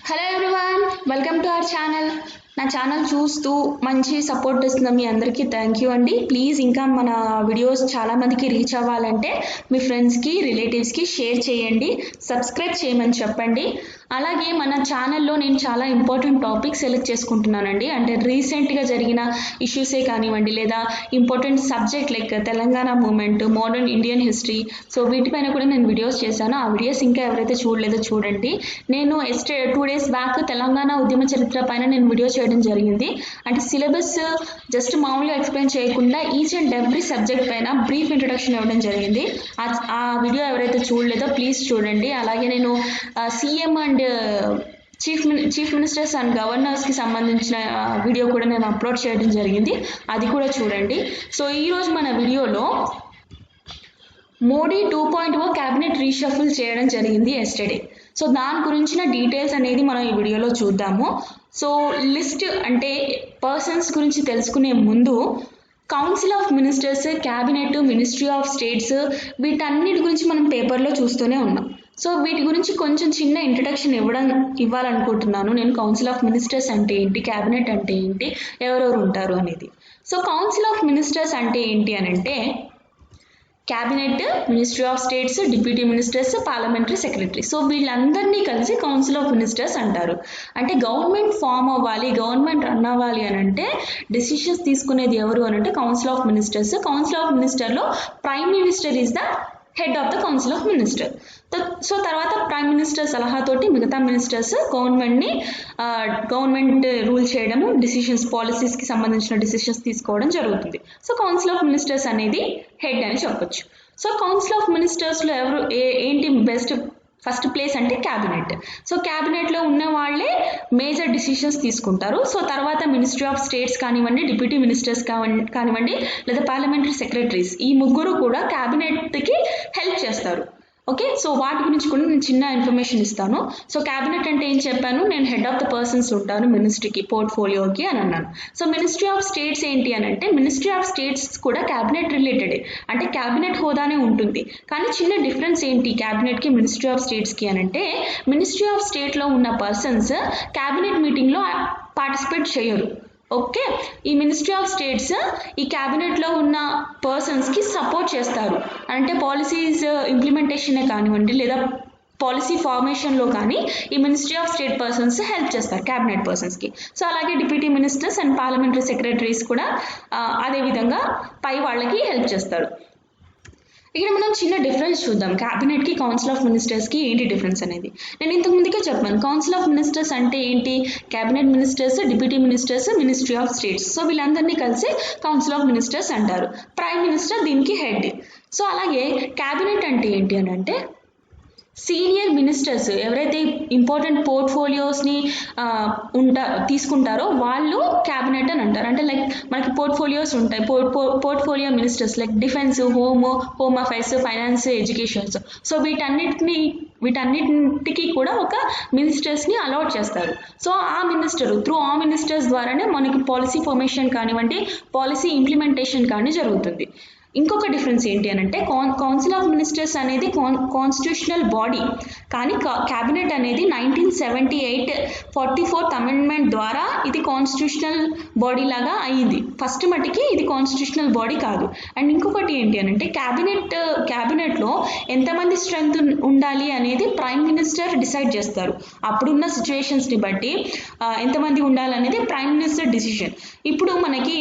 Hello everyone, welcome to our channel. నా channel చూస్తూ మంచి సపోర్ట్ ఇస్తున్న మీ అందరికీ థ్యాంక్ యూ అండి. ప్లీజ్ ఇంకా మన వీడియోస్ చాలామందికి రీచ్ అవ్వాలంటే మీ ఫ్రెండ్స్కి రిలేటివ్స్కి షేర్ చేయండి, సబ్స్క్రైబ్ చేయమని చెప్పండి. అలాగే మన ఛానల్లో నేను చాలా ఇంపార్టెంట్ టాపిక్స్ సెలెక్ట్ చేసుకుంటున్నానండి. అంటే రీసెంట్గా జరిగిన ఇష్యూసే కానివ్వండి, లేదా important subject like Telangana movement, modern Indian history, so వీటిపైన కూడా నేను వీడియోస్ చేశాను. ఆ వీడియోస్ ఇంకా ఎవరైతే చూడలేదో చూడండి. నేను 2 days బ్యాక్ తెలంగాణ ఉద్యమ చరిత్ర పైన నేను వీడియో చేయడం జరిగింది. అంటే సిలబస్ జస్ట్ మామూలుగా ఎక్స్ప్లెయిన్ చేయకుండా ఈచ్ అండ్ ఎవ్రీ సబ్జెక్ట్ పైన బ్రీఫ్ ఇంట్రొడక్షన్ ఇవ్వడం జరిగింది. ఆ వీడియో ఎవరైతే చూడలేదో ప్లీజ్ చూడండి. అలాగే నేను CM and chief ministers and గవర్నర్స్కి సంబంధించిన వీడియో కూడా నేను అప్లోడ్ చేయడం జరిగింది, అది కూడా చూడండి. సో ఈరోజు మన వీడియోలో మోడీ 2.0 క్యాబినెట్ రీషఫుల్ చేయడం జరిగింది ఎస్టర్డే. సో దాని గురించిన డీటెయిల్స్ అనేది మనం ఈ వీడియోలో చూద్దాము. సో లిస్ట్ అంటే పర్సన్స్ గురించి తెలుసుకునే ముందు council of ministers, cabinet, ministry of states, వీటన్నిటి గురించి మనం పేపర్లో చూస్తూనే ఉన్నాం. సో వీటి గురించి కొంచెం చిన్న ఇంట్రడక్షన్ ఇవ్వాలనుకుంటున్నాను నేను. కౌన్సిల్ ఆఫ్ మినిస్టర్స్ అంటే ఏంటి, క్యాబినెట్ అంటే ఏంటి, ఎవరెవరు ఉంటారు అనేది. సో కౌన్సిల్ ఆఫ్ మినిస్టర్స్ అంటే ఏంటి అని అంటే cabinet, ministry of states, deputy ministers, parliamentary secretary, so వీళ్ళందరినీ కలిసి కౌన్సిల్ ఆఫ్ మినిస్టర్స్ అంటారు. అంటే గవర్నమెంట్ ఫామ్ అవ్వాలి, గవర్నమెంట్ రన్ అవ్వాలి అని అంటే డెసిషన్స్ తీసుకునేది ఎవరు అని అంటే council of ministers. Council of మినిస్టర్లో prime minister is the head of the council of minister. So తర్వాత ప్రైమ్ మినిస్టర్ సలహాతోటి మిగతా మినిస్టర్స్ గవర్నమెంట్ రూల్ చేయడము, డిసిషన్స్, పాలసీస్కి సంబంధించిన డిసిషన్స్ తీసుకోవడం జరుగుతుంది. సో కౌన్సిల్ ఆఫ్ మినిస్టర్స్ అనేది హెడ్ అని చెప్పొచ్చు. సో కౌన్సిల్ ఆఫ్ మినిస్టర్స్లో ఏంటి బెస్ట్ ఫస్ట్ ప్లేస్ అంటే క్యాబినెట్. సో క్యాబినెట్లో ఉన్న వాళ్ళే మేజర్ డిసిషన్స్ తీసుకుంటారు. సో తర్వాత మినిస్ట్రీ ఆఫ్ స్టేట్స్ కానివ్వండి, డిప్యూటీ మినిస్టర్స్ కానివ్వండి, లేదా పార్లమెంటరీ సెక్రటరీస్, ఈ ముగ్గురు కూడా క్యాబినెట్కి హెల్ప్ చేస్తారు. ఓకే, సో వాటి గురించి కూడా నేను చిన్న ఇన్ఫర్మేషన్ ఇస్తాను. సో క్యాబినెట్ అంటే ఏం చెప్పాను, నేను హెడ్ ఆఫ్ ద పర్సన్స్ ఉంటాను మినిస్ట్రీకి, పోర్ట్ఫోలియోకి అని అన్నాను. సో మినిస్ట్రీ ఆఫ్ స్టేట్స్ ఏంటి అని అంటే మినిస్ట్రీ ఆఫ్ స్టేట్స్ కూడా క్యాబినెట్ రిలేటెడ్, అంటే క్యాబినెట్ హోదానే ఉంటుంది. కానీ చిన్న డిఫరెన్స్ ఏంటి క్యాబినెట్కి, మినిస్ట్రీ ఆఫ్ స్టేట్స్కి అని అంటే మినిస్ట్రీ ఆఫ్ స్టేట్లో ఉన్న పర్సన్స్ క్యాబినెట్ మీటింగ్లో పార్టిసిపేట్ చేయరు. ఓకే, ఈ మినిస్ట్రీ ఆఫ్ స్టేట్స్ ఈ క్యాబినెట్లో ఉన్న పర్సన్స్కి సపోర్ట్ చేస్తారు. అంటే పాలసీస్ ఇంప్లిమెంటేషనే కానివ్వండి, లేదా పాలసీ ఫార్మేషన్లో కానీ ఈ ministry of state persons help చేస్తారు క్యాబినెట్ పర్సన్స్కి. సో అలాగే deputy ministers and parliamentary secretaries కూడా అదేవిధంగా పై వాళ్ళకి హెల్ప్ చేస్తారు. ఇక్కడ మనం చిన్న డిఫరెన్స్ చూద్దాం, క్యాబినెట్కి, కౌన్సిల్ ఆఫ్ మినిస్టర్స్కి ఏంటి డిఫరెన్స్ అనేది. నేను ఇంతకు ముందుకే చెప్పాను, కౌన్సిల్ ఆఫ్ మినిస్టర్స్ అంటే ఏంటి, cabinet ministers, deputy ministers, ministry of states, so వీళ్ళందరినీ కలిసి కౌన్సిల్ ఆఫ్ మినిస్టర్స్ అంటారు. ప్రైమ్ మినిస్టర్ దీనికి హెడ్. సో అలాగే క్యాబినెట్ అంటే ఏంటి అని అంటే సీనియర్ మినిస్టర్స్ ఎవరైతే ఇంపార్టెంట్ పోర్ట్ఫోలియోస్ని తీసుకుంటారో వాళ్ళు క్యాబినెట్ అని అంటారు. అంటే లైక్ మనకి పోర్ట్ఫోలియోస్ ఉంటాయి, portfolio ministers like defence, home affairs, finance, educations. So వీటన్నిటికీ కూడా ఒక మినిస్టర్స్ని అలాట్ చేస్తారు. సో ఆ మినిస్టర్స్ ద్వారానే మనకి పాలసీ ఫార్మేషన్ కానివ్వండి, పాలసీ ఇంప్లిమెంటేషన్ కానీ జరుగుతుంది. ఇంకొక డిఫరెన్స్ ఏంటి అని అంటే కౌన్సిల్ ఆఫ్ మినిస్టర్స్ అనేది కాన్స్టిట్యూషనల్ బాడీ, కానీ క్యాబినెట్ అనేది 1978 44th అమెండ్మెంట్ ద్వారా ఇది కాన్స్టిట్యూషనల్ బాడీ లాగా అయ్యింది. ఫస్ట్ మటుకి ఇది కాన్స్టిట్యూషనల్ బాడీ కాదు. అండ్ ఇంకొకటి ఏంటి అని అంటే క్యాబినెట్లో ఎంతమంది స్ట్రెంత్ ఉండాలి అనేది ప్రైమ్ మినిస్టర్ డిసైడ్ చేస్తారు. అప్పుడున్న సిచ్యువేషన్స్ని బట్టి ఎంతమంది ఉండాలనేది ప్రైమ్ మినిస్టర్ డిసిషన్. ఇప్పుడు మనకి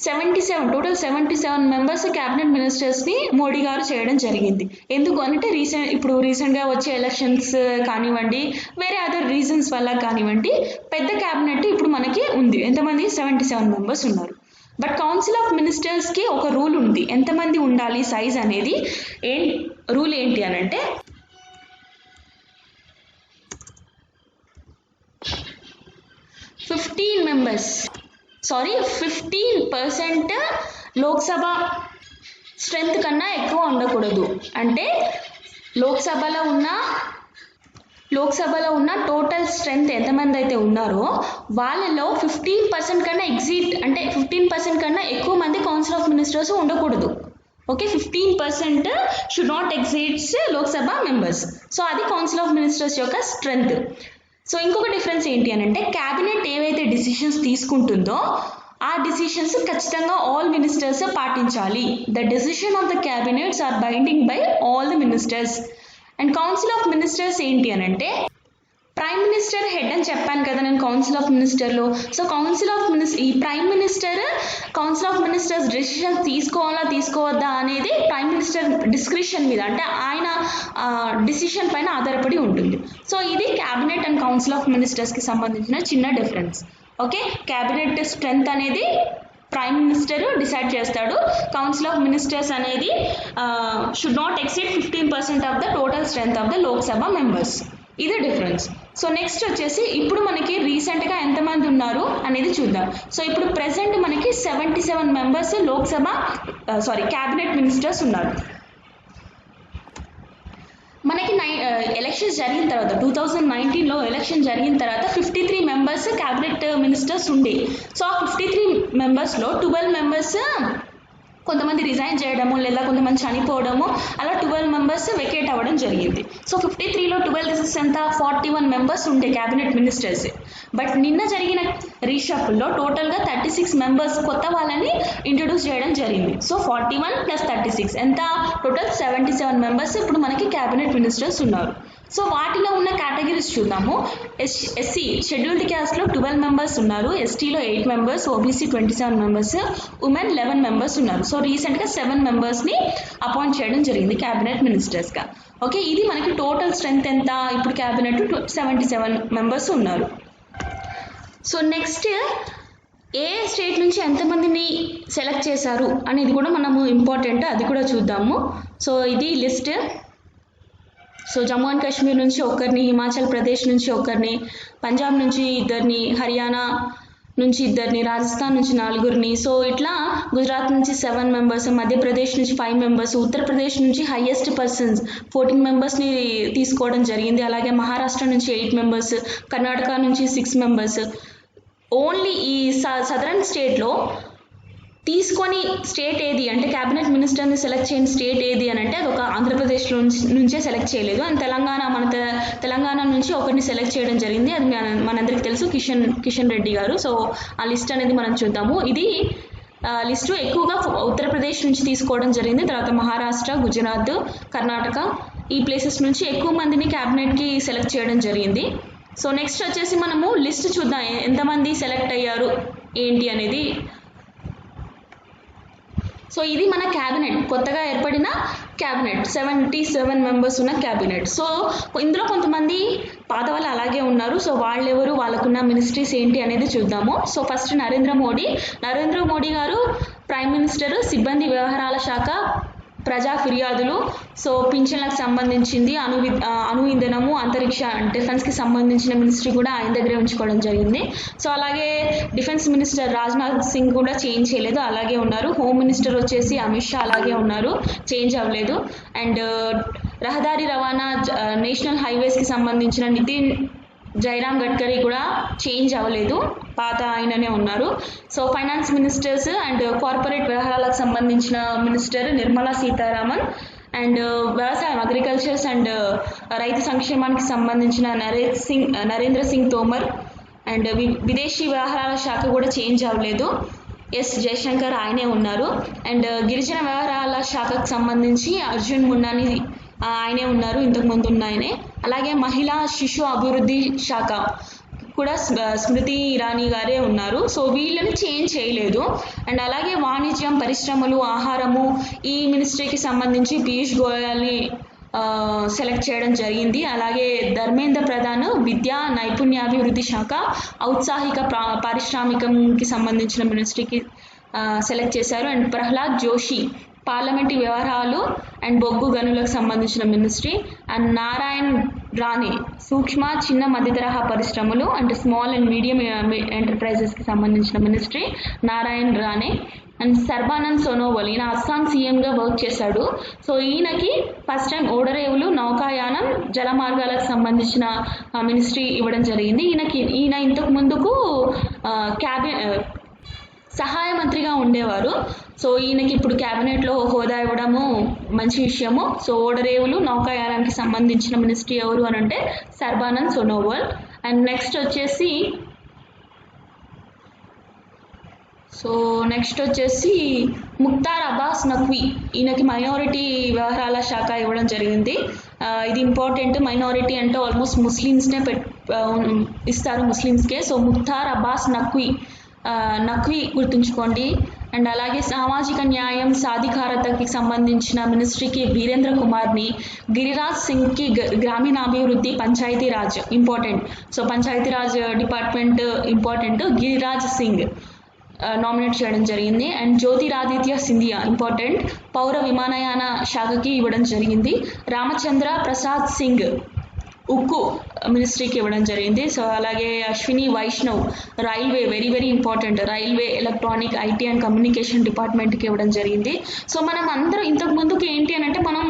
77 మెంబర్స్ క్యాబినెట్ మినిస్టర్స్ని మోడీ గారు చేయడం జరిగింది. ఎందుకు అంటే రీసెంట్గా వచ్చే ఎలక్షన్స్ కానివ్వండి, వేరే అదర్ రీజన్స్ వల్ల కానివ్వండి, పెద్ద క్యాబినెట్ ఇప్పుడు మనకి ఉంది. ఎంతమంది, 77 మెంబర్స్ ఉన్నారు. బట్ కౌన్సిల్ ఆఫ్ మినిస్టర్స్కి ఒక రూల్ ఉంది, ఎంతమంది ఉండాలి సైజ్ అనేది. రూల్ ఏంటి అని అంటే 15% లోక్సభ స్ట్రెంత్ కన్నా ఎక్కువ ఉండకూడదు. అంటే లోక్సభలో ఉన్న టోటల్ స్ట్రెంత్ ఎంతమంది అయితే ఉన్నారో వాళ్ళలో 15% కన్నా అంటే 15% కన్నా ఎక్కువ మంది కౌన్సిల్ ఆఫ్ మినిస్టర్స్ ఉండకూడదు. Okay, 15% should not exceeds Lok Sabha members. So అది కౌన్సిల్ ఆఫ్ మినిస్టర్స్ యొక్క స్ట్రెంత్. సో ఇంకొక డిఫరెన్స్ ఏంటి అని అంటే క్యాబినెట్ ఏవైతే డిసిషన్స్ తీసుకుంటుందో ఆ డిసిషన్స్ ఖచ్చితంగా ఆల్ మినిస్టర్స్ పాటించాలి. The decision of the cabinets are binding by all the ministers. And council of ministers ఏంటి అని అంటే ప్రైమ్ మినిస్టర్ హెడ్ అని చెప్పాను కదా నేను కౌన్సిల్ ఆఫ్ మినిస్టర్లో. సో ఈ prime minister council of ministers decision తీసుకోవాలా తీసుకోవద్దా అనేది ప్రైమ్ మినిస్టర్ డిస్క్రిప్షన్ మీద అంటే ఆయన డిసిషన్ పైన ఆధారపడి ఉంటుంది. సో ఇది క్యాబినెట్ అండ్ కౌన్సిల్ ఆఫ్ మినిస్టర్స్కి సంబంధించిన చిన్న డిఫరెన్స్. ఓకే, క్యాబినెట్ స్ట్రెంత్ అనేది ప్రైమ్ మినిస్టర్ డిసైడ్ చేస్తాడు. కౌన్సిల్ ఆఫ్ మినిస్టర్స్ అనేది should not exceed 15% of the total strength of the Lok Sabha members. ఇది డిఫరెన్స్. సో నెక్స్ట్ వచ్చేసి ఇప్పుడు మనకి రీసెంట్గా ఎంతమంది ఉన్నారు అనేది చూద్దాం. సో ఇప్పుడు ప్రెసెంట్ మనకి 77 మెంబర్స్ క్యాబినెట్ మినిస్టర్స్ ఉన్నారు. మనకి ఎలక్షన్స్ జరిగిన తర్వాత 2019లో ఎలక్షన్ జరిగిన తర్వాత 53 మెంబర్స్ క్యాబినెట్ మినిస్టర్స్ ఉండే. సో ఆ 53 మెంబర్స్లో 12 మెంబర్స్ కొంతమంది రిజైన్ చేయడము లేదా కొంతమంది చనిపోవడము అలా 12 మెంబర్స్ వెకేట్ అవ్వడం జరిగింది. సో 53లో 12 ఎంత 41 మెంబర్స్ ఉండే క్యాబినెట్ మినిస్టర్స్. బట్ నిన్న జరిగిన రీషఫుల్లో టోటల్గా 36 మెంబర్స్ కొత్త వాళ్ళని ఇంట్రొడ్యూస్ చేయడం జరిగింది. సో 41 + 36 ఎంత టోటల్ 77 మెంబర్స్ ఇప్పుడు మనకి క్యాబినెట్ మినిస్టర్స్ ఉన్నారు. సో వాటిలో ఉన్న కేటగిరీస్ చూద్దాము. ఎస్సీ షెడ్యూల్డ్ క్యాస్ట్లో 12 మెంబర్స్ ఉన్నారు, ఎస్టీలో 8 members, OBC 27 members, women 11 members ఉన్నారు. సో రీసెంట్గా 7 మెంబర్స్ని అపాయింట్ చేయడం జరిగింది క్యాబినెట్ మినిస్టర్స్గా. ఓకే, ఇది మనకి టోటల్ స్ట్రెంత్ ఎంత ఇప్పుడు క్యాబినెట్ 77 మెంబర్స్ ఉన్నారు. సో నెక్స్ట్ ఏ స్టేట్ నుంచి ఎంతమందిని సెలెక్ట్ చేశారు అనేది కూడా మనము ఇంపార్టెంట్, అది కూడా చూద్దాము. సో ఇది list. So Jammu and Kashmir నుంచి ఒకరిని, హిమాచల్ ప్రదేశ్ నుంచి ఒకరిని, పంజాబ్ నుంచి 2 హర్యానా నుంచి 2 రాజస్థాన్ నుంచి 4. సో ఇట్లా గుజరాత్ నుంచి 7 మెంబర్స్, మధ్యప్రదేశ్ నుంచి 5 మెంబర్స్, ఉత్తరప్రదేశ్ నుంచి హైయెస్ట్ పర్సన్స్ 14 మెంబర్స్ని తీసుకోవడం జరిగింది. అలాగే మహారాష్ట్ర నుంచి 8 మెంబర్స్, కర్ణాటక నుంచి 6 మెంబర్స్. ఓన్లీ ఈ సదరన్ స్టేట్లో తీసుకొని స్టేట్ ఏది అంటే క్యాబినెట్ మినిస్టర్ని సెలెక్ట్ చేయని స్టేట్ ఏది అని అంటే అదొక ఆంధ్రప్రదేశ్ నుంచే సెలెక్ట్ చేయలేదు. అండ్ తెలంగాణ నుంచి ఒకరిని సెలెక్ట్ చేయడం జరిగింది. అది మనందరికీ తెలుసు, కిషన్ రెడ్డి గారు. సో ఆ లిస్ట్ అనేది మనం చూద్దాము. ఇది లిస్టు ఎక్కువగా ఉత్తరప్రదేశ్ నుంచి తీసుకోవడం జరిగింది. తర్వాత మహారాష్ట్ర, గుజరాత్, కర్ణాటక ఈ ప్లేసెస్ నుంచి ఎక్కువ మందిని క్యాబినెట్కి సెలెక్ట్ చేయడం జరిగింది. సో నెక్స్ట్ వచ్చేసి మనము లిస్ట్ చూద్దాం ఎంతమంది సెలెక్ట్ అయ్యారు ఏంటి అనేది. సో ఇది మన క్యాబినెట్, కొత్తగా ఏర్పడిన క్యాబినెట్, 77 మెంబర్స్ ఉన్న క్యాబినెట్. సో ఇందులో కొంతమంది పాత వాళ్ళు అలాగే ఉన్నారు. సో వాళ్ళెవరు, వాళ్ళకున్న మినిస్ట్రీస్ ఏంటి అనేది చూద్దాము. సో ఫస్ట్ నరేంద్ర మోడీ గారు ప్రైమ్ మినిస్టర్, సిబ్బంది వ్యవహారాల శాఖ, ప్రజా ఫిర్యాదులు, సో పింఛన్లకు సంబంధించింది, అణు ఇంధనము, అంతరిక్ష డిఫెన్స్కి సంబంధించిన మినిస్ట్రీ కూడా ఆయన దగ్గరే ఉంచుకోవడం జరిగింది. సో అలాగే డిఫెన్స్ మినిస్టర్ రాజ్నాథ్ సింగ్ కూడా చేంజ్ చేయలేదు, అలాగే ఉన్నారు. హోమ్ మినిస్టర్ వచ్చేసి అమిత్ షా అలాగే ఉన్నారు, చేంజ్ అవ్వలేదు. అండ్ రహదారి రవాణా, నేషనల్ హైవేస్కి సంబంధించిన నితిన్ జైరామ్ గడ్కరీ కూడా చేంజ్ అవ్వలేదు, పాత ఆయననే ఉన్నారు. So finance ministers and corporate వ్యవహారాలకు సంబంధించిన మినిస్టర్ నిర్మలా సీతారామన్, అండ్ వ్యవసాయం, అగ్రికల్చర్స్ అండ్ రైతు సంక్షేమానికి సంబంధించిన నరేంద్ర సింగ్ తోమర్, అండ్ విదేశీ వ్యవహారాల శాఖ కూడా చేంజ్ అవ్వలేదు, ఎస్ జయశంకర్ ఆయనే ఉన్నారు. అండ్ గిరిజన వ్యవహారాల శాఖకు సంబంధించి అర్జున్ మున్నాని ఆయనే ఉన్నారు, ఇంతకుముందు ఉన్న ఆయనే. అలాగే మహిళా శిశు అభివృద్ధి శాఖ కూడా స్మృతి ఇరానీ గారే ఉన్నారు. సో వీళ్ళని చేంజ్ చేయలేదు. అండ్ అలాగే వాణిజ్యం, పరిశ్రమలు, ఆహారము ఈ మినిస్ట్రీకి సంబంధించి పీయూష్ గోయల్ని సెలెక్ట్ చేయడం జరిగింది. అలాగే ధర్మేంద్ర ప్రధాన్ విద్యా నైపుణ్యాభివృద్ధి శాఖ, ఔత్సాహిక పారిశ్రామికంకి సంబంధించిన మినిస్ట్రీకి సెలెక్ట్ చేశారు. అండ్ ప్రహ్లాద్ జోషి పార్లమెంటరీ వ్యవహారాలు అండ్ బొగ్గు గనులకు సంబంధించిన మినిస్ట్రీ. అండ్ నారాయణ్ రాణే సూక్ష్మ, చిన్న, మధ్య తరహా పరిశ్రమలు అంటే స్మాల్ అండ్ మీడియం ఎంటర్ప్రైజెస్కి సంబంధించిన మినిస్ట్రీ నారాయణ్ రాణే. అండ్ సర్బానంద్ సోనోవాల్ ఈయన అస్సాం సీఎంగా వర్క్ చేశాడు. సో ఈయనకి ఫస్ట్ టైం ఓడరేవులు, నౌకాయానం, జల మార్గాలకు సంబంధించిన మినిస్ట్రీ ఇవ్వడం జరిగింది. ఈయన ఇంతకు ముందుకు సహాయ మంత్రిగా ఉండేవారు. సో ఈయనకి ఇప్పుడు క్యాబినెట్లో హోదా ఇవ్వడము మంచి విషయము. సో ఓడరేవులు, నౌకాయానానికి సంబంధించిన మినిస్ట్రీ ఎవరు అని అంటే సర్బానంద్ సోనోవాల్. అండ్ నెక్స్ట్ వచ్చేసి ముఖ్తార్ అబ్బాస్ నఖ్వీ, ఈయనకి మైనారిటీ వ్యవహారాల శాఖ ఇవ్వడం జరిగింది. ఇది ఇంపార్టెంట్, మైనారిటీ అంటే ఆల్మోస్ట్ ముస్లిమ్స్నే ఇస్తారు ముస్లిమ్స్కే. సో ముఖ్తార్ అబ్బాస్ నఖ్వీ గుర్తుంచుకోండి. అండ్ అలాగే సామాజిక న్యాయం సాధికారతకి సంబంధించిన మినిస్ట్రీకి వీరేంద్ర కుమార్ని, గిరిరాజ్ సింగ్కి గ్రామీణాభివృద్ధి Panchayati Raj important. So Panchayati Raj department important, Giriraj Singh nominate చేయడం జరిగింది. అండ్ జ్యోతిరాదిత్య సింధియా ఇంపార్టెంట్, పౌర విమానయాన శాఖకి ఇవ్వడం జరిగింది. రామచంద్ర ప్రసాద్ సింగ్ ఉక్కు మినిస్ట్రీకి ఇవ్వడం జరిగింది. సో అలాగే Ashwini Vaishnaw railway, very very important, railway electronic IT and communication డిపార్ట్మెంట్కి ఇవ్వడం జరిగింది. సో మనం అందరం ఇంతకు ముందుకి ఏంటి అని అంటే మనం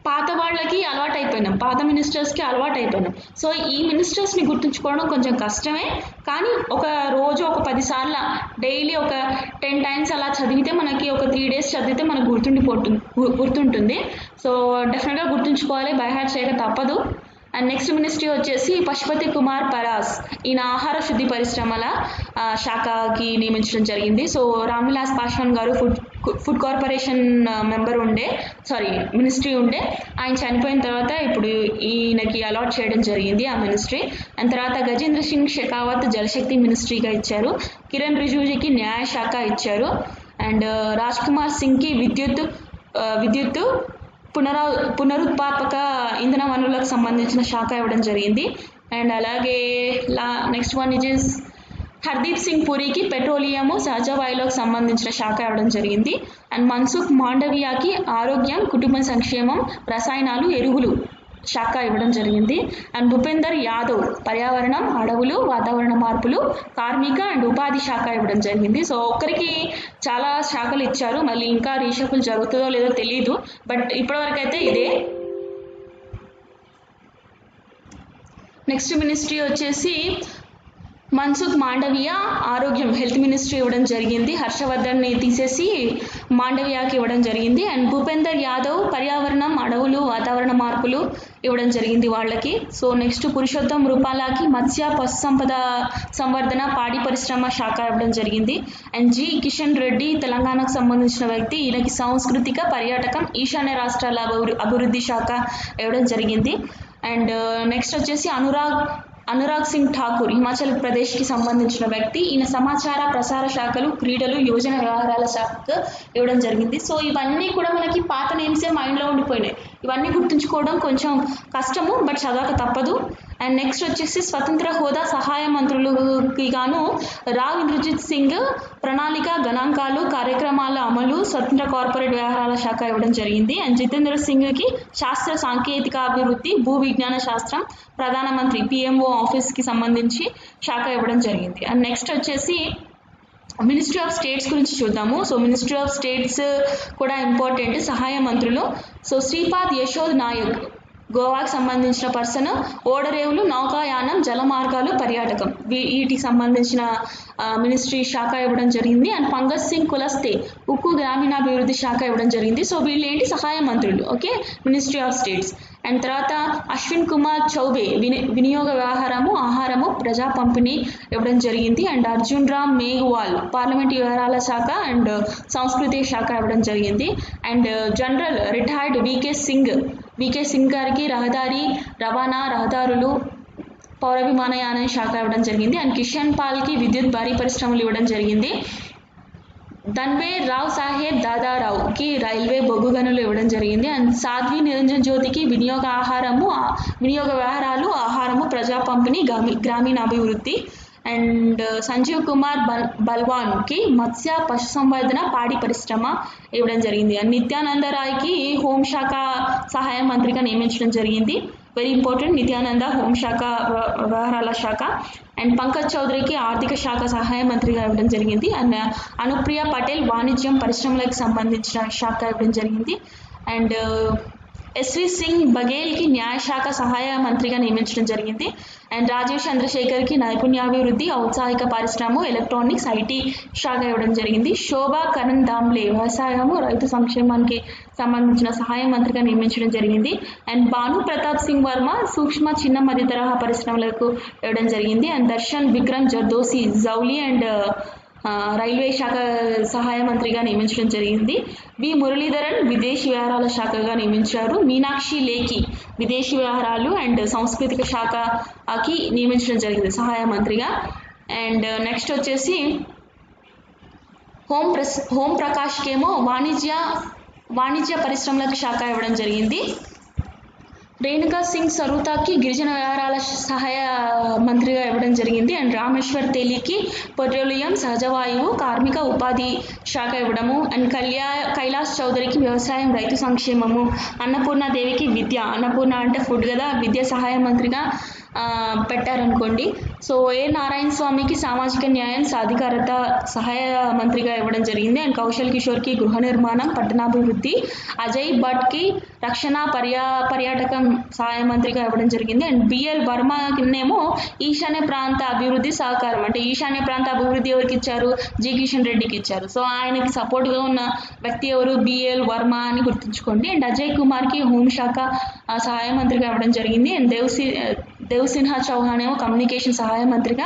పాత వాళ్ళకి అలవాటు అయిపోయినాం, పాత మినిస్టర్స్కి అలవాటు అయిపోయినాం. సో ఈ మినిస్టర్స్ని గుర్తుంచుకోవడం కొంచెం కష్టమే, కానీ ఒక రోజు ఒక 10 సార్లు డైలీ ఒక 10 టైమ్స్ అలా చదివితే మనకి ఒక 3 days చదివితే మనకు గుర్తుంటుంది. సో డెఫినెట్గా గుర్తుంచుకోవాలి, బై హార్ట్ చేయక తప్పదు. అండ్ నెక్స్ట్ మినిస్ట్రీ వచ్చేసి పశుపతి కుమార్ పరాస్, ఈయన ఆహార శుద్ధి పరిశ్రమల శాఖకి నియమించడం జరిగింది. సో రామ్ విలాస్ పాస్వాన్ గారు ఫుడ్ కార్పొరేషన్ మినిస్ట్రీ ఉండే, ఆయన చనిపోయిన తర్వాత ఇప్పుడు ఈయనకి అలాట్ చేయడం జరిగింది ఆ మినిస్ట్రీ. అండ్ తర్వాత గజేంద్ర సింగ్ షెకావత్ జలశక్తి మినిస్ట్రీగా ఇచ్చారు. కిరణ్ రిజిజుకి న్యాయశాఖ ఇచ్చారు. అండ్ రాజ్ కుమార్ సింగ్కి విద్యుత్ పునరుత్పాదక ఇంధన వనరులకు సంబంధించిన శాఖ ఇవ్వడం జరిగింది. అండ్ అలాగే next one is Hardeep Singh పురికి పెట్రోలియము సహజ వాయువులకు సంబంధించిన శాఖ ఇవ్వడం జరిగింది. అండ్ మన్సుఖ్ మాండవియాకి ఆరోగ్యం కుటుంబ సంక్షేమం రసాయనాలు ఎరువులు శాఖ ఇవ్వడం జరిగింది. అండ్ భూపేందర్ యాదవ్ పర్యావరణం అడవులు వాతావరణ మార్పులు కార్మిక అండ్ ఉపాధి శాఖ ఇవ్వడం జరిగింది. సో ఒక్కరికి చాలా శాఖలు ఇచ్చారు, మళ్ళీ ఇంకా రీషఫుల్ జరుగుతుందో లేదో తెలియదు, బట్ ఇప్పటివరకు అయితే ఇదే. నెక్స్ట్ మినిస్ట్రీ వచ్చేసి మన్సుఖ్ మాండవియా ఆరోగ్యం హెల్త్ మినిస్ట్రీ ఇవ్వడం జరిగింది. హర్షవర్ధన్ని తీసేసి మాండవియాకి ఇవ్వడం జరిగింది. అండ్ భూపేందర్ యాదవ్ పర్యావరణం అడవులు వాతావరణ మార్పులు ఇవ్వడం జరిగింది వాళ్ళకి. సో నెక్స్ట్ పురుషోత్తం రూపాలాకి మత్స్య పశు సంపద సంవర్ధన పాడి పరిశ్రమ శాఖ ఇవ్వడం జరిగింది. అండ్ జి కిషన్ రెడ్డి తెలంగాణకు సంబంధించిన వ్యక్తి, ఈయనకి సాంస్కృతిక పర్యాటకం ఈశాన్య రాష్ట్రాల అభివృద్ధి శాఖ ఇవ్వడం జరిగింది. అండ్ నెక్స్ట్ వచ్చేసి అనురాగ్ సింగ్ ఠాకూర్ హిమాచల్ ప్రదేశ్కి సంబంధించిన వ్యక్తి, ఈయన సమాచార ప్రసార శాఖలు క్రీడలు యువజన వ్యవహారాల శాఖకు ఇవ్వడం జరిగింది. సో ఇవన్నీ కూడా మనకి పాత నేమ్సే మైండ్లో ఉండిపోయినాయి, ఇవన్నీ గుర్తుంచుకోవడం కొంచెం కష్టము, బట్ చదవక తప్పదు. అండ్ నెక్స్ట్ వచ్చేసి స్వతంత్ర హోదా సహాయ మంత్రులకి గాను రావ్ ఇంద్రజిత్ సింగ్ ప్రణాళిక గణాంకాలు కార్యక్రమాల అమలు స్వతంత్ర కార్పొరేట్ వ్యవహారాల శాఖ ఇవ్వడం జరిగింది. అండ్ జితేంద్ర సింగ్కి శాస్త్ర సాంకేతిక అభివృద్ధి భూ విజ్ఞాన శాస్త్రం ప్రధానమంత్రి పిఎంఓ ఆఫీస్కి సంబంధించి శాఖ ఇవ్వడం జరిగింది. అండ్ నెక్స్ట్ వచ్చేసి మినిస్ట్రీ ఆఫ్ స్టేట్స్ గురించి చూద్దాము. సో మినిస్ట్రీ ఆఫ్ స్టేట్స్ కూడా ఇంపార్టెంట్, సహాయ మంత్రులు. సో శ్రీపాద్ యశోద్ నాయక్ గోవాకి సంబంధించిన పర్సన్, ఓడరేవులు నౌకాయానం జలమార్గాలు పర్యాటకం వీటికి సంబంధించిన మినిస్ట్రీ శాఖ ఇవ్వడం జరిగింది. అండ్ పంకజ్ సింగ్ కులస్తే ఉక్కు గ్రామీణాభివృద్ధి శాఖ ఇవ్వడం జరిగింది. సో వీళ్ళు ఏంటి సహాయ మంత్రులు, okay, ministry of states. And తర్వాత అశ్విన్ కుమార్ చౌబే వినియోగ వ్యవహారము ఆహారము ప్రజా పంపిణీ ఇవ్వడం జరిగింది. అండ్ అర్జున్ రామ్ మేఘ్వాల్ పార్లమెంట్ వ్యవహారాల శాఖ అండ్ సంస్కృతి శాఖ ఇవ్వడం జరిగింది. And general retired V K Singh గారికి రవాణా రహదారులు పౌర విమానయాన శాఖ ఇవ్వడం జరిగింది. అండ్ కిషన్ పాల్కి విద్యుత్ భారీ పరిశ్రమలు ఇవ్వడం జరిగింది. ధన్వే రావ్ సాహెబ్ దాదారావుకి రైల్వే బొగ్గు గనులు ఇవ్వడం జరిగింది. అండ్ సాధ్వి నిరంజన్ జ్యోతికి వినియోగ వ్యవహారాలు ఆహారము ప్రజా పంపిణీ గ్రామీణాభివృద్ధి. అండ్ సంజీవ్ కుమార్ బల్వాన్కి మత్స్య పశుసంవర్ధన పాడి పరిశ్రమ ఇవ్వడం జరిగింది. అండ్ నిత్యానంద రాయ్కి హోంశాఖ సహాయ మంత్రిగా నియమించడం జరిగింది. వెరీ ఇంపార్టెంట్, నిత్యానంద హోంశాఖ వ్యవహారాల శాఖ. అండ్ పంకజ్ చౌదరికి ఆర్థిక శాఖ సహాయ మంత్రిగా ఇవ్వడం జరిగింది. అండ్ అనుప్రియ పటేల్ వాణిజ్యం పరిశ్రమలకు సంబంధించిన శాఖ ఇవ్వడం జరిగింది. అండ్ ఎస్వి సింగ్ బఘేల్కి న్యాయశాఖ సహాయ మంత్రిగా నియమించడం జరిగింది. అండ్ రాజీవ్ చంద్రశేఖర్కి నైపుణ్యాభివృద్ధి, ఔత్సాహిక పరిశ్రమ, ఎలక్ట్రానిక్స్, ఐటీ శాఖ ఇవ్వడం జరిగింది. శోభా కరంద్లాజే వ్యవసాయము, రైతు సంక్షేమానికి సంబంధించిన సహాయ మంత్రిగా నియమించడం జరిగింది. అండ్ భాను ప్రతాప్ సింగ్ వర్మ సూక్ష్మ, చిన్న, మధ్య తరహా పరిశ్రమలకు ఇవ్వడం జరిగింది. అండ్ దర్శన్ విక్రమ్ జర్దోసి జౌలి అండ్ రైల్వే శాఖ సహాయ మంత్రిగా నియమించడం జరిగింది. వి మురళీధరన్ విదేశీ వ్యవహారాల శాఖగా నియమించారు. మీనాక్షి లేఖి విదేశీ వ్యవహారాలు అండ్ సాంస్కృతిక శాఖకి నియమించడం జరిగింది సహాయ మంత్రిగా. అండ్ నెక్స్ట్ వచ్చేసి హోం ప్రకాష్కేమో వాణిజ్య పరిశ్రమలకు శాఖ ఇవ్వడం జరిగింది. రేణుకా సింగ్ సరూతాకి గిరిజన వ్యవహారాల సహాయ మంత్రిగా ఇవ్వడం జరిగింది. అండ్ రామేశ్వర్ తేలికి పెట్రోలియం, సహజవాయువు, కార్మిక, ఉపాధి శాఖ ఇవ్వడము. అండ్ కైలాస్ చౌదరికి వ్యవసాయం, రైతు సంక్షేమము, అన్నపూర్ణ దేవికి విద్య, అన్నపూర్ణ అంటే ఫుడ్ కదా, విద్య సహాయ మంత్రిగా పెట్టారనుకోండి. సో నారాయణ స్వామికి సామాజిక న్యాయం, సాధికారత సహాయ మంత్రిగా ఇవ్వడం జరిగింది. అండ్ కౌశల్ కిషోర్కి గృహ నిర్మాణం, పట్టణాభివృద్ధి, అజయ్ భట్కి రక్షణ, పర్యాటకం సహాయ మంత్రిగా ఇవ్వడం జరిగింది. అండ్ బిఎల్ వర్మకినేమో ఈశాన్య ప్రాంత అభివృద్ధి సహకారం, అంటే ఈశాన్య ప్రాంత అభివృద్ధి ఎవరికి ఇచ్చారు, జి కిషన్ రెడ్డికి ఇచ్చారు. సో ఆయనకి సపోర్ట్గా ఉన్న వ్యక్తి ఎవరు, బిఎల్ వర్మ అని గుర్తుంచుకోండి. అండ్ అజయ్ కుమార్కి హోంశాఖ సహాయ మంత్రిగా ఇవ్వడం జరిగింది. అండ్ దేవ్సిన్హా చౌహాన్ ఏమో కమ్యూనికేషన్ సహాయ మంత్రిగా,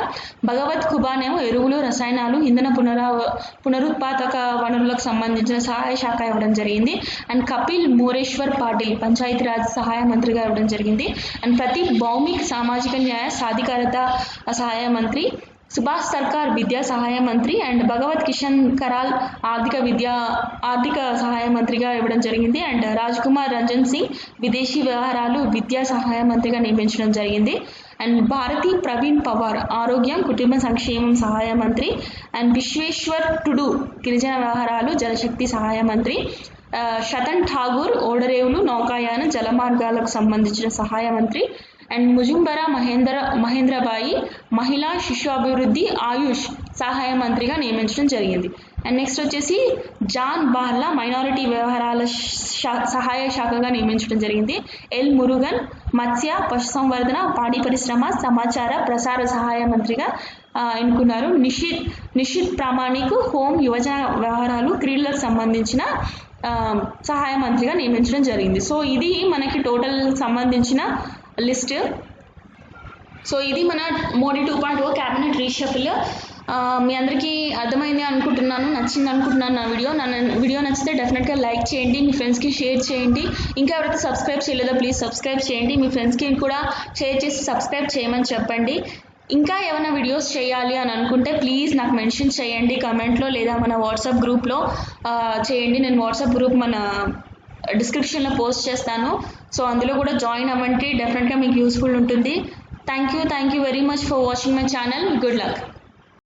భగవత్ ఖుబానేమో ఎరువులు, రసాయనాలు, ఇంధన పునరుత్పాదక వనరులకు సంబంధించిన సహాయ శాఖ ఇవ్వడం జరిగింది. అండ్ కపిల్ మోరేశ్వర్ పాటిల్ పంచాయతీరాజ్ సహాయ మంత్రిగా ఇవ్వడం జరిగింది. అండ్ ప్రదీప్ భౌమిక్ సామాజిక న్యాయ, సాధికారత సహాయ మంత్రి, సుభాష్ సర్కార్ విద్యా సహాయ మంత్రి. అండ్ భగవత్ కిషన్ కరాల్ ఆర్థిక సహాయ మంత్రిగా ఇవ్వడం జరిగింది. అండ్ రాజ్ కుమార్ రంజన్ సింగ్ విదేశీ వ్యవహారాలు, విద్యా సహాయ మంత్రిగా నియమించడం జరిగింది. అండ్ భారతి ప్రవీణ్ పవార్ ఆరోగ్యం, కుటుంబ సంక్షేమం సహాయ మంత్రి. అండ్ విశ్వేశ్వర్ టుడు గిరిజన వ్యవహారాలు, జలశక్తి సహాయ మంత్రి. శతన్ ఠాగూర్ ఓడరేవులు, నౌకాయాన, జలమార్గాలకు సంబంధించిన సహాయ మంత్రి. అండ్ ముజుంబరా మహేంద్రబాయి మహిళా, శిశు అభివృద్ధి, ఆయుష్ సహాయ మంత్రిగా నియమించడం జరిగింది. అండ్ నెక్స్ట్ వచ్చేసి జాన్ బార్లా మైనారిటీ వ్యవహారాల సహాయ శాఖగా నియమించడం జరిగింది. ఎల్ మురుగన్ మత్స్య, పశుసంవర్ధన, పాడి పరిశ్రమ, సమాచార ప్రసార సహాయ మంత్రిగా ఎన్నుకున్నారు. నిషిత్ ప్రామాణిక్ హోం, యువజన వ్యవహారాలు, క్రీడలకు సంబంధించిన సహాయ మంత్రిగా నియమించడం జరిగింది. సో ఇది మనకి టోటల్ సంబంధించిన లిస్ట్. సో ఇది మన మోడీ 2.0 క్యాబినెట్ రీషఫుల్. మీ అందరికీ అర్థమైంది అనుకుంటున్నాను, నచ్చింది అనుకుంటున్నాను నా వీడియో నచ్చితే డెఫినెట్గా లైక్ చేయండి, మీ ఫ్రెండ్స్కి షేర్ చేయండి. ఇంకా ఎవరైతే సబ్స్క్రైబ్ చేయలేదో ప్లీజ్ సబ్స్క్రైబ్ చేయండి, మీ ఫ్రెండ్స్కి కూడా షేర్ చేసి సబ్స్క్రైబ్ చేయమని చెప్పండి. ఇంకా ఏమైనా వీడియోస్ చేయాలి అని అనుకుంటే ప్లీజ్ నాకు మెన్షన్ చేయండి కమెంట్లో, లేదా మన వాట్సాప్ గ్రూప్లో చేయండి. నేను వాట్సాప్ గ్రూప్ మన డిస్క్రిప్షన్లో పోస్ట్ చేస్తాను. సో అందులో కూడా జాయిన్ అవ్వండి, డెఫినెట్గా మీకు యూస్ఫుల్ ఉంటుంది. Thank you very much for watching my channel. Good luck.